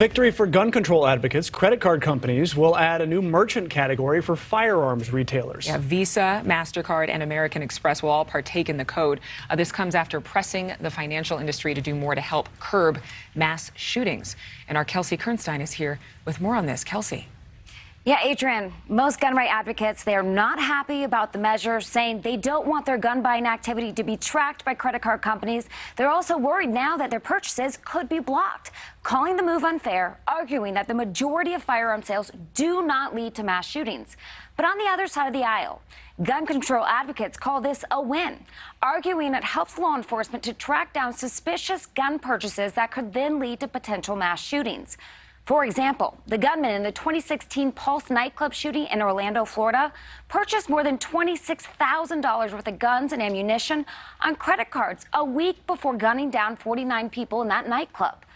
Victory for gun control advocates. Credit card companies will add a new merchant category for firearms retailers. Yeah, Visa, Mastercard, and American Express will all partake in the code. This comes after pressing the financial industry to do more to help curb mass shootings. And our Kelsey Kernstein is here with more on this. Kelsey. Yeah, Adrienne, most gun right advocates, they are not happy about the measure, saying they don't want their gun buying activity to be tracked by credit card companies. They're also worried now that their purchases could be blocked, calling the move unfair, arguing that the majority of firearm sales do not lead to mass shootings. But on the other side of the aisle, gun control advocates call this a win, arguing it helps law enforcement to track down suspicious gun purchases that could then lead to potential mass shootings. For example, the gunman in the 2016 Pulse nightclub shooting in Orlando, Florida, purchased more than $26,000 worth of guns and ammunition on credit cards a week before gunning down 49 people in that nightclub.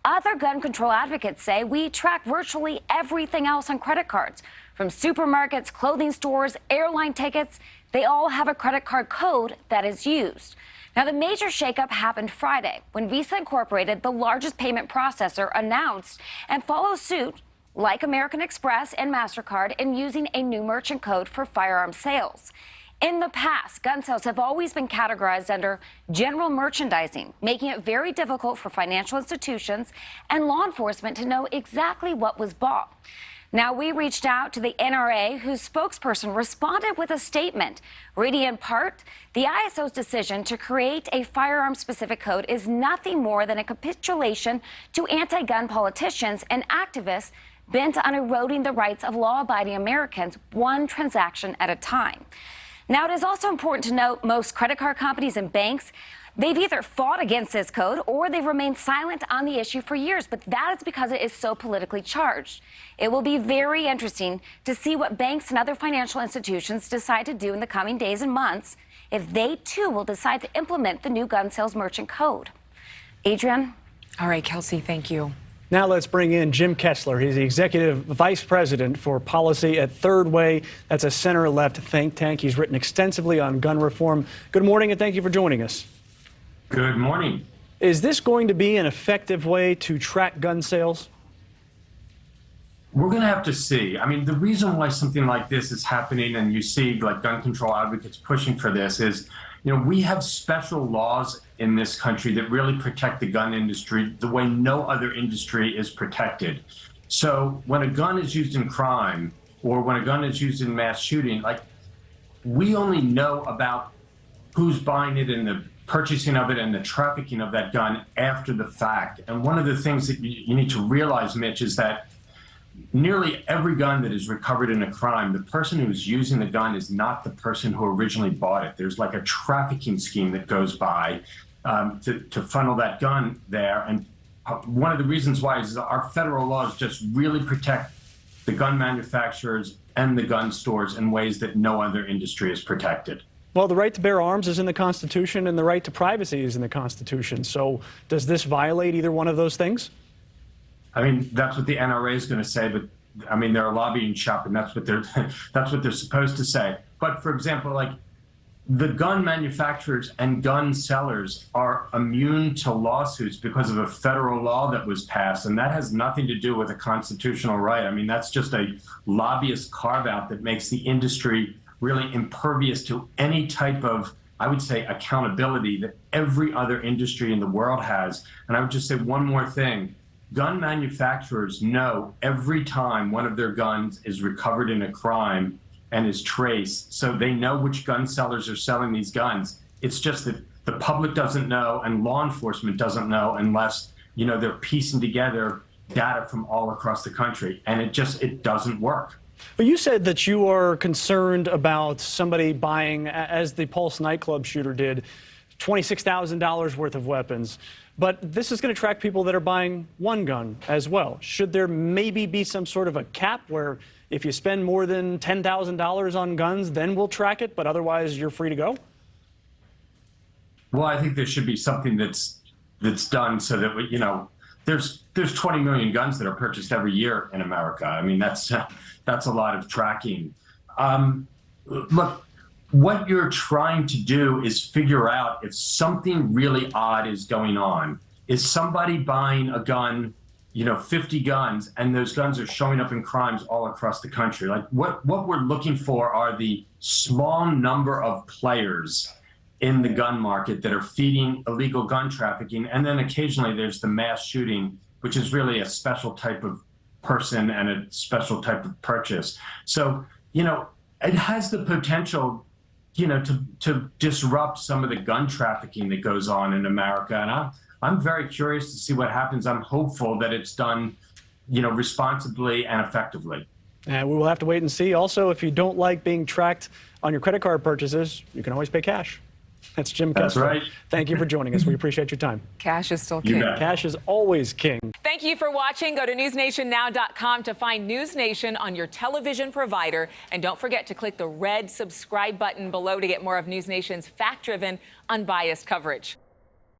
Other gun control advocates say we track virtually everything else on credit cards, from supermarkets, clothing stores, airline tickets. They all have a credit card code that is used. Now, the major shakeup happened Friday when Visa Incorporated, the largest payment processor, announced and follows suit, like American Express and Mastercard, in using a new merchant code for firearm sales. In the past, gun sales have always been categorized under general merchandising, making it very difficult for financial institutions and law enforcement to know exactly what was bought. Now, we reached out to the NRA, whose spokesperson responded with a statement, reading in part, the ISO's decision to create a firearm-specific code is nothing more than a capitulation to anti-gun politicians and activists bent on eroding the rights of law-abiding Americans one transaction at a time. Now, it is also important to note most credit card companies and banks, they've either fought against this code or they've remained silent on the issue for years, but that is because it is so politically charged. It will be very interesting to see what banks and other financial institutions decide to do in the coming days and months if they, too, will decide to implement the new gun sales merchant code. Adrienne? All right, Kelsey, thank you. Now let's bring in Jim Kessler. He's the Executive Vice President for Policy at Third Way. That's a center-left think tank. He's written extensively on gun reform. Good morning, and thank you for joining us. Good morning. Is this going to be an effective way to track gun sales? We're going to have to see. I mean, the reason why something like this is happening and you see like gun control advocates pushing for this is, we have special laws in this country that really protect the gun industry the way no other industry is protected. So when a gun is used in crime or when a gun is used in mass shooting, we only know about who's buying it and the purchasing of it and the trafficking of that gun after the fact. And one of the things that you need to realize, Mitch, is that nearly every gun that is recovered in a crime, the person who's using the gun is not the person who originally bought it. There's like a trafficking scheme that goes by to funnel that gun there. And one of the reasons why is that our federal laws just really protect the gun manufacturers and the gun stores in ways that no other industry is protected. Well, the right to bear arms is in the Constitution and the right to privacy is in the Constitution. So does this violate either one of those things? I mean, that's what the NRA is going to say, but I mean, they're a lobbying shop and that's what they're supposed to say. But for example, the gun manufacturers and gun sellers are immune to lawsuits because of a federal law that was passed. And that has nothing to do with a constitutional right. I mean, that's just a lobbyist carve out that makes the industry really impervious to any type of, I would say, accountability that every other industry in the world has. And I would just say one more thing. Gun manufacturers know every time one of their guns is recovered in a crime and is traced, so they know which gun sellers are selling these guns. It's just that the public doesn't know and law enforcement doesn't know unless, they're piecing together data from all across the country. And it doesn't work. But you said that you are concerned about somebody buying, as the Pulse nightclub shooter did, $26,000 worth of weapons. But this is going to track people that are buying one gun as well. Should there maybe be some sort of a cap where if you spend more than $10,000 on guns, then we'll track it, but otherwise you're free to go? Well, I think there should be something that's done so that, there's 20 million guns that are purchased every year in America. I mean, that's a lot of tracking. Look, what you're trying to do is figure out if something really odd is going on. Is somebody buying a gun 50 guns, and those guns are showing up in crimes all across the country. Like what we're looking for are the small number of players in the gun market that are feeding illegal gun trafficking. And then occasionally there's the mass shooting, which is really a special type of person and a special type of purchase. So, it has the potential, to disrupt some of the gun trafficking that goes on in America. And I'm very curious to see what happens. I'm hopeful that it's done, responsibly and effectively. And we will have to wait and see. Also, if you don't like being tracked on your credit card purchases, you can always pay cash. That's Jim Kessler. That's right. Thank you for joining us. We appreciate your time. Cash is still king. Cash is always king. Thank you for watching. Go to newsnationnow.com to find NewsNation on your television provider. And don't forget to click the red subscribe button below to get more of NewsNation's fact-driven, unbiased coverage.